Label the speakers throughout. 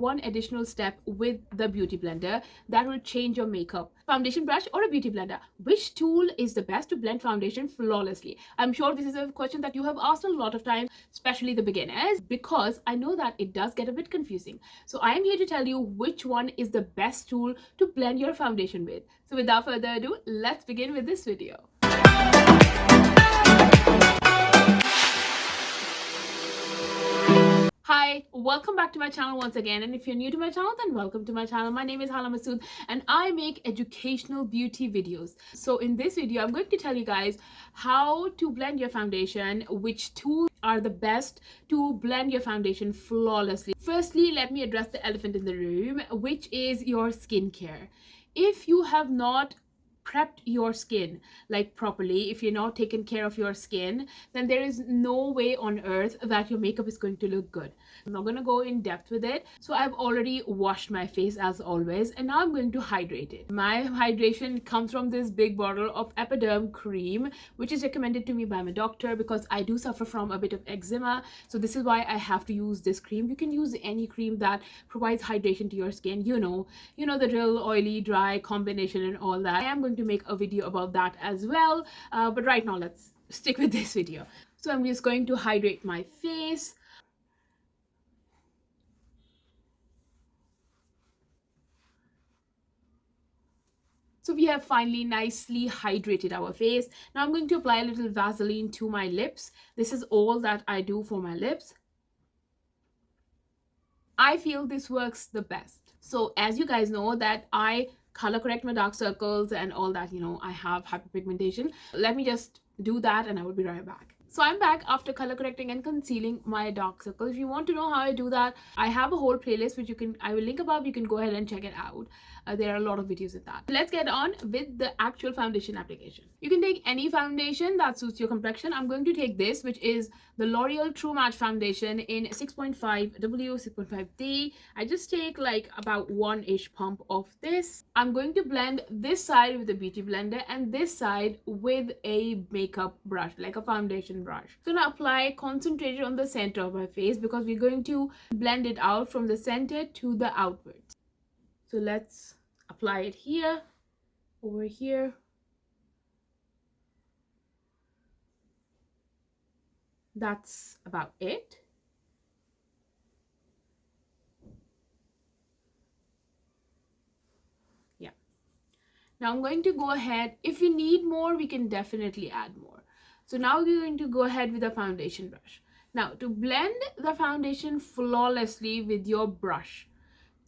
Speaker 1: one additional step with the beauty blender that will change your makeup. Foundation brush or a beauty blender, which tool is the best to blend foundation flawlessly? I'm sure this is a question that you have asked a lot of times, especially the beginners, because I know that it does get a bit confusing. So I am here to tell you which one is the best tool to blend your foundation with. So without further ado, let's begin with this video. Hi, welcome back to my channel once again, and if you're new to my channel, then welcome to my channel. My name is Hala Masood and I make educational beauty videos. So in this video, I'm going to tell you guys how to blend your foundation, which tools are the best to blend your foundation flawlessly. Firstly, let me address the elephant in the room, which is your skincare. If you have not prepped your skin like properly, if you're not taking care of your skin, then there is no way on earth that your makeup is going to look good. I'm not going to go in depth with it. So I've already washed my face as always, and now I'm going to hydrate it. My hydration comes from this big bottle of Epiderm cream, which is recommended to me by my doctor because I do suffer from a bit of eczema. So this is why I have to use this cream. You can use any cream that provides hydration to your skin. You know the drill, oily, dry combination and all that. I am going to make a video about that as well, but right now let's stick with this video. So I'm just going to hydrate my face. So we have finally nicely hydrated our face. Now I'm going to apply a little Vaseline to my lips. This is all that I do for my lips. I feel this works the best. So as you guys know that I color correct my dark circles and all that, I have hyperpigmentation. Let me just do that and I will be right back. So I'm back after color correcting and concealing my dark circles. If you want to know how I do that, I have a whole playlist which I will link above. You can go ahead and check it out. There are a lot of videos in that. Let's get on with the actual foundation application. You can take any foundation that suits your complexion. I'm going to take this, which is the L'Oreal True Match foundation in 6.5W, 6.5D. I just take like about one-ish pump of this. I'm going to blend this side with a beauty blender and this side with a makeup brush, like a foundation brush. So now apply concentrated on the center of my face because we're going to blend it out from the center to the outwards. So let's apply it here, over here. That's about it. Yeah. Now I'm going to go ahead. If you need more, we can definitely add more. So now we're going to go ahead with the foundation brush. Now to blend the foundation flawlessly with your brush,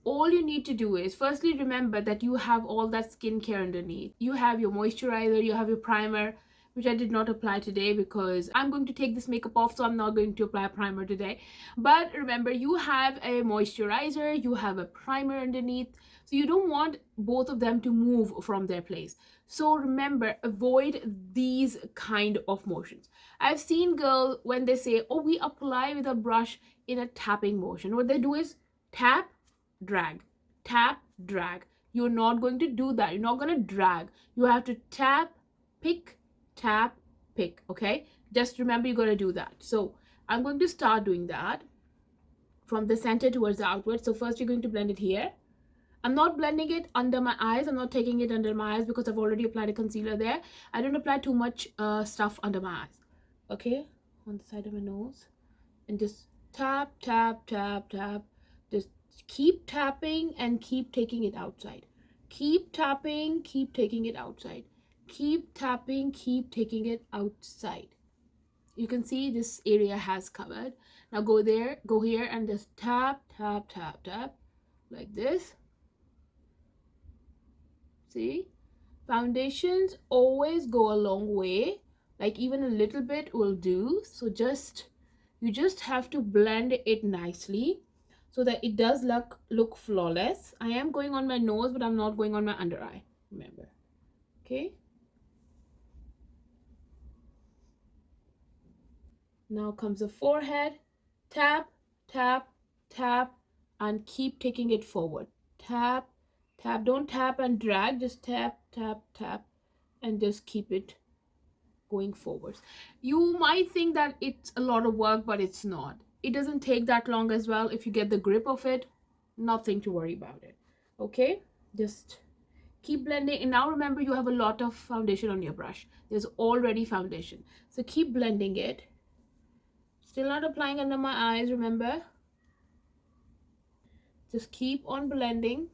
Speaker 1: all you need to do is firstly remember that you have all that skincare underneath. You have your moisturizer, you have your primer, which I did not apply today because I'm going to take this makeup off, so I'm not going to apply a primer today. But remember, you have a moisturizer, you have a primer underneath, so you don't want both of them to move from their place. So remember, avoid these kind of motions. I've seen girls when they say, oh, we apply with a brush in a tapping motion. What they do is tap, drag, tap, drag. You're not going to do that. You're not going to drag. You have to tap, pick, tap, pick. Okay, just remember you're going to do that. So I'm going to start doing that from the center towards the outward. So first you're going to blend it here. I'm not blending it under my eyes. I'm not taking it under my eyes because I've already applied a concealer there. I don't apply too much stuff under my eyes. Okay, on the side of my nose, and just tap, tap, tap, tap. Just keep tapping and keep taking it outside. Keep tapping, keep taking it outside. Keep tapping, keep taking it outside. You can see this area has covered. Now go there, go here and just tap, tap, tap, tap like this. See, foundations always go a long way, like even a little bit will do. So you just have to blend it nicely so that it does look flawless. I am going on my nose, but I'm not going on my under eye, remember. Okay, now comes the forehead. Tap, tap, tap, and keep taking it forward. Tap, tap. Don't tap and drag, just tap, tap, tap, and just keep it going forwards. You might think that it's a lot of work, but it's not. It doesn't take that long as well if you get the grip of it. Nothing to worry about it. Okay, just keep blending. And now remember, you have a lot of foundation on your brush. There's already foundation, so keep blending it. Still not applying under my eyes, remember. Just keep on blending.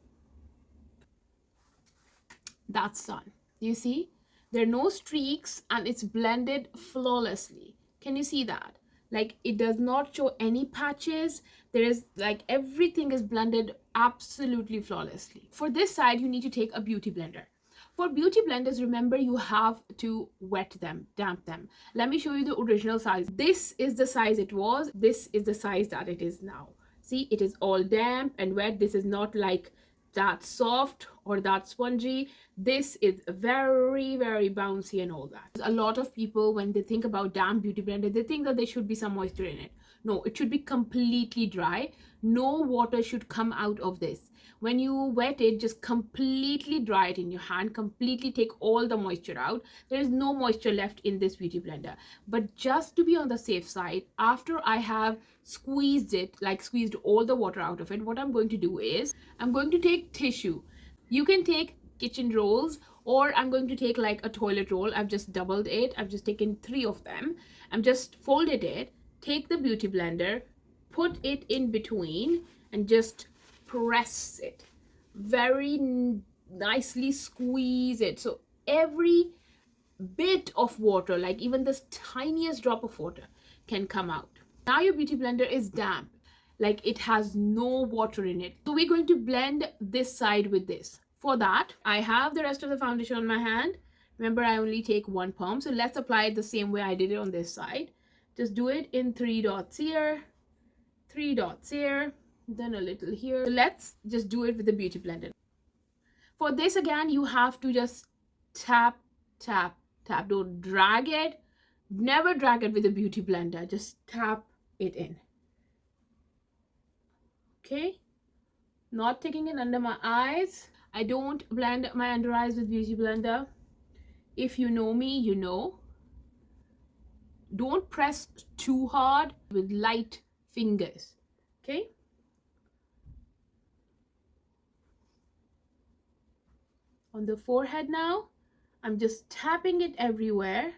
Speaker 1: That's done. You see, there are no streaks and it's blended flawlessly. Can you see that? Like, it does not show any patches. There is, like, everything is blended absolutely flawlessly. For this side, you need to take a beauty blender. For beauty blenders, remember, you have to wet them, damp them. Let me show you the original size. This is the size it was. This is the size that it is now. See, it is all damp and wet. This is not like that soft or that spongy. This is very, very bouncy and all that. A lot of people, when they think about damp beauty blender, they think that there should be some moisture in it. No, it should be completely dry. No water should come out of this. When you wet it, just completely dry it in your hand, completely take all the moisture out. There is no moisture left in this beauty blender. But just to be on the safe side, after I have squeezed it, like squeezed all the water out of it, what I'm going to do is I'm going to take tissue. You can take kitchen rolls, or I'm going to take like a toilet roll. I've just doubled it. I've just taken 3 of them. I'm just folded it, take the beauty blender, put it in between and just press it. Very nicely squeeze it. So every bit of water, like even the tiniest drop of water, can come out. Now your beauty blender is damp, like it has no water in it. So we're going to blend this side with this. For that, I have the rest of the foundation on my hand. Remember, I only take 1 pump. So let's apply it the same way I did it on this side. Just do it in 3 dots here, 3 dots here, then a little here. So let's just do it with the beauty blender. For this, again, you have to just tap, tap, tap. Don't drag it. Never drag it with a beauty blender. Just tap it in. Okay, not taking it under my eyes. I don't blend my under eyes with beauty blender. If you know me, you know. Don't press too hard, with light fingers. Okay, on the forehead now, I'm just tapping it everywhere.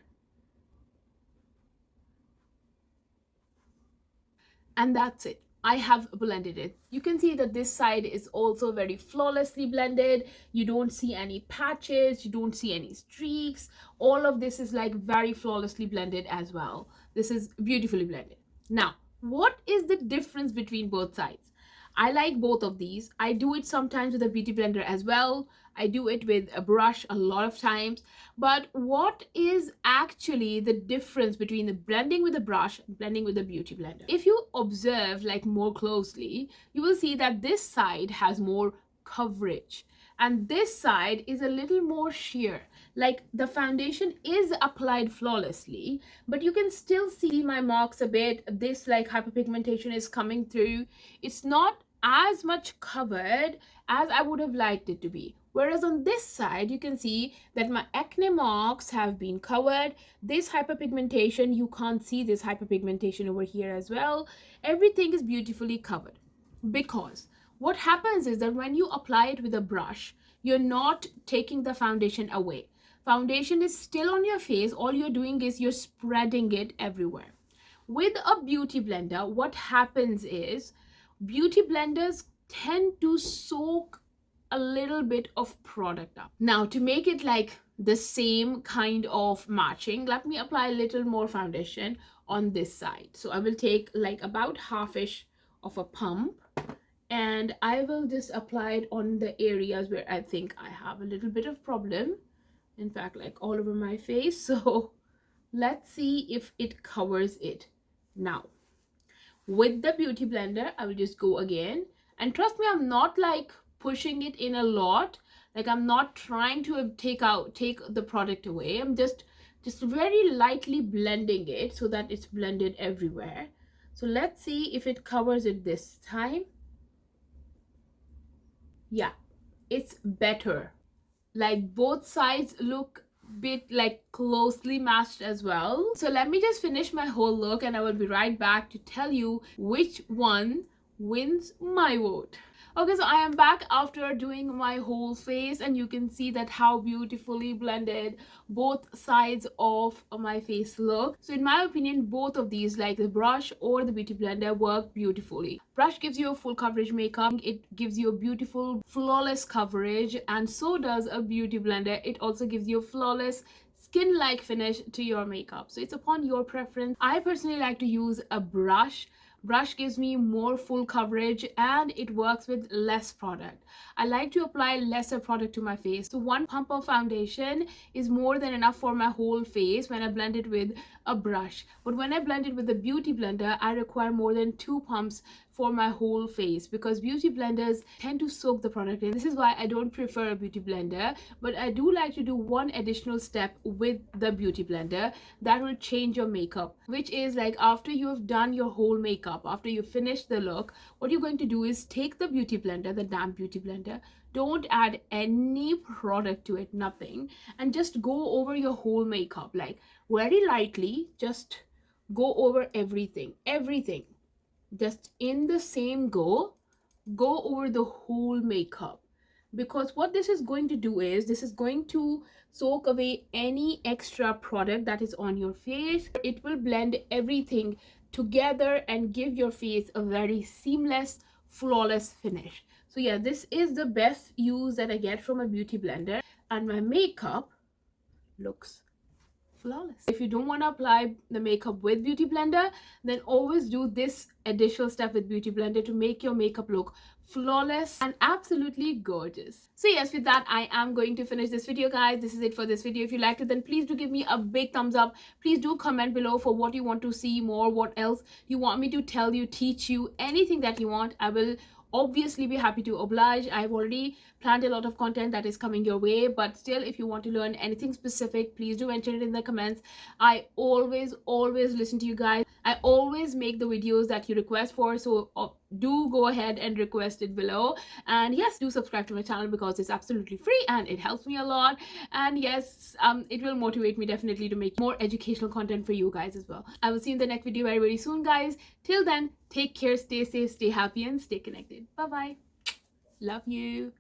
Speaker 1: And that's it. I have blended it. You can see that this side is also very flawlessly blended. You don't see any patches, you don't see any streaks. All of this is like very flawlessly blended as well. This is beautifully blended. Now, what is the difference between both sides? I like both of these. I do it sometimes with a beauty blender as well. I do it with a brush a lot of times. But what is actually the difference between the blending with a brush and blending with a beauty blender? If you observe like more closely, you will see that this side has more coverage and this side is a little more sheer. Like the foundation is applied flawlessly, but you can still see my marks a bit. This like hyperpigmentation is coming through. It's not as much covered as I would have liked it to be. Whereas on this side, you can see that my acne marks have been covered. This hyperpigmentation, you can't see this hyperpigmentation over here as well. Everything is beautifully covered. Because what happens is that when you apply it with a brush, you're not taking the foundation away. Foundation is still on your face. All you're doing is you're spreading it everywhere. With a beauty blender, what happens is beauty blenders tend to soak a little bit of product up. Now, to make it like the same kind of matching, let me apply a little more foundation on this side. So I will take like about half-ish of a pump and I will just apply it on the areas where I think I have a little bit of problem. In fact, like all over my face. So let's see if it covers it. Now, with the beauty blender, I will just go again. And trust me, I'm not like pushing it in a lot. Like I'm not trying to take the product away. I'm just very lightly blending it so that it's blended everywhere. So let's see if it covers it this time. Yeah, it's better. Like both sides look bit like closely matched as well. So let me just finish my whole look and I will be right back to tell you which one wins my vote. Okay, so I am back after doing my whole face, and you can see that how beautifully blended both sides of my face look. So in my opinion, both of these, like the brush or the beauty blender, work beautifully. Brush gives you a full coverage makeup. It gives you a beautiful flawless coverage, and so does a beauty blender. It also gives you a flawless skin-like finish to your makeup. So it's upon your preference. I personally like to use a brush. Brush gives me more full coverage and it works with less product. I like to apply lesser product to my face. So one pump of foundation is more than enough for my whole face when I blend it with a brush. But when I blend it with a beauty blender, I require more than 2 pumps for my whole face, because beauty blenders tend to soak the product in. This is why I don't prefer a beauty blender, but I do like to do one additional step with the beauty blender that will change your makeup, which is like after you have done your whole makeup, after you finish the look, what you're going to do is take the beauty blender, the damp beauty blender, don't add any product to it, nothing, and just go over your whole makeup, like very lightly, just go over everything, just in the same go over the whole makeup. Because what this is going to do is this is going to soak away any extra product that is on your face. It will blend everything together and give your face a very seamless, flawless finish. So yeah, this is the best use that I get from a beauty blender, and my makeup looks flawless. If you don't want to apply the makeup with beauty blender, then always do this additional step with beauty blender to make your makeup look flawless and absolutely gorgeous. So yes, with that, I am going to finish this video, guys. This is it for this video. If you liked it, then please do give me a big thumbs up. Please do comment below for what you want to see more, what else you want me to tell you, teach you, anything that you want. I will obviously be happy to oblige. I've already planned a lot of content that is coming your way, but still, if you want to learn anything specific, please do mention it in the comments. I always listen to you guys. I always make the videos that you request for, so do go ahead and request it below. And yes, do subscribe to my channel because it's absolutely free and it helps me a lot. And yes, it will motivate me definitely to make more educational content for you guys as well. I will see you in the next video very soon, guys. Till then, take care, stay safe, stay happy, and stay connected. Bye bye. Love you.